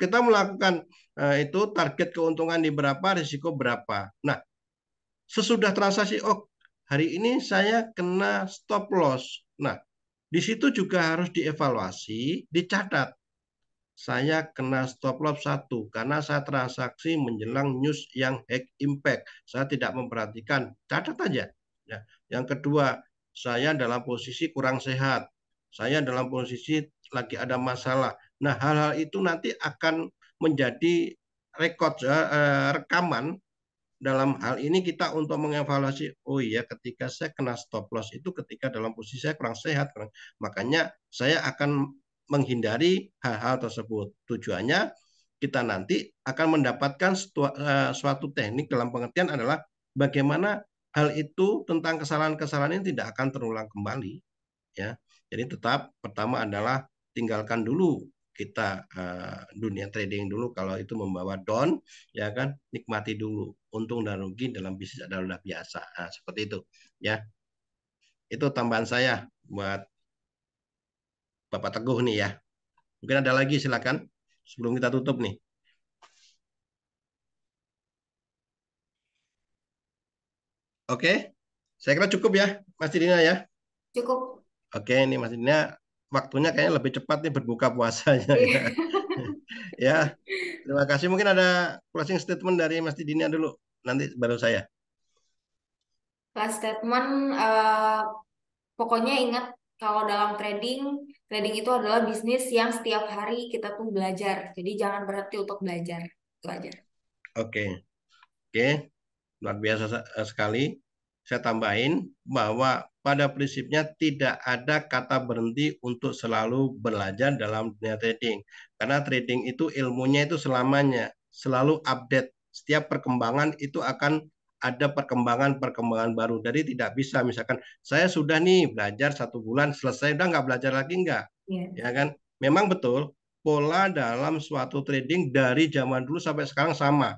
Kita melakukan itu target keuntungan di berapa, risiko berapa. Nah, sesudah transaksi, oh hari ini saya kena stop loss. Nah, di situ juga harus dievaluasi, dicatat. Saya kena stop loss satu karena saya transaksi menjelang news yang hack impact. Saya tidak memperhatikan, catat aja. Ya. Yang kedua, saya dalam posisi kurang sehat. Saya dalam posisi lagi ada masalah. Nah, hal-hal itu nanti akan menjadi rekod rekaman dalam hal ini kita untuk mengevaluasi, oh iya ketika saya kena stop loss itu ketika dalam posisi saya kurang sehat. Makanya saya akan menghindari hal-hal tersebut. Tujuannya kita nanti akan mendapatkan suatu teknik dalam pengertian adalah bagaimana hal itu tentang kesalahan-kesalahan ini tidak akan terulang kembali ya. Jadi tetap pertama adalah tinggalkan dulu kita dunia trading dulu kalau itu membawa down ya kan, nikmati dulu untung dan rugi dalam bisnis adalah biasa. Nah, seperti itu ya. Itu tambahan saya buat Bapak Teguh nih ya. Mungkin ada lagi silakan sebelum kita tutup nih. Oke. Saya kira cukup ya Mas Dina ya. Cukup. Oke, ini Mas Dina waktunya kayaknya lebih cepat nih berbuka puasanya ya. Iya. Ya, terima kasih. Mungkin ada closing statement dari Mas Dina dulu. Nanti baru saya. Last statement, pokoknya ingat kalau dalam trading, trading itu adalah bisnis yang setiap hari kita tuh belajar. Jadi jangan berhenti untuk belajar. Itu aja. Oke, oke, luar biasa sekali. Saya tambahin bahwa pada prinsipnya tidak ada kata berhenti untuk selalu belajar dalam dunia trading. Karena trading itu ilmunya itu selamanya, selalu update. Setiap perkembangan itu akan ada perkembangan-perkembangan baru. Jadi tidak bisa misalkan saya sudah nih belajar 1 bulan selesai udah nggak belajar lagi nggak, Iya. ya kan? Memang betul pola dalam suatu trading dari zaman dulu sampai sekarang sama.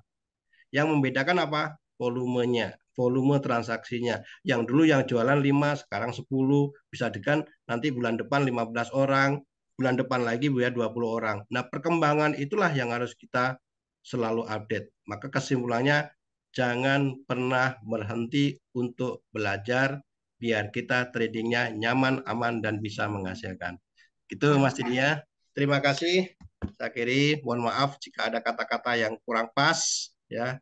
Yang membedakan apa? Volumenya, volume transaksinya. Yang dulu yang jualan 5, sekarang 10, bisa dengan nanti bulan depan 15 orang, bulan depan lagi ya 20 orang. Nah, perkembangan itulah yang harus kita selalu update. Maka kesimpulannya, jangan pernah berhenti untuk belajar biar kita tradingnya nyaman, aman, dan bisa menghasilkan. Itu Mas Didia. Terima kasih. Saya kiri, mohon maaf jika ada kata-kata yang kurang pas, ya.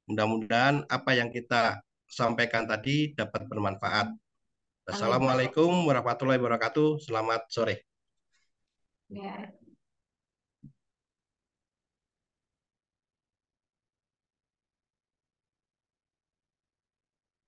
Mudah-mudahan apa yang kita sampaikan tadi dapat bermanfaat. Amin. Assalamualaikum warahmatullahi wabarakatuh. Selamat sore. Ya.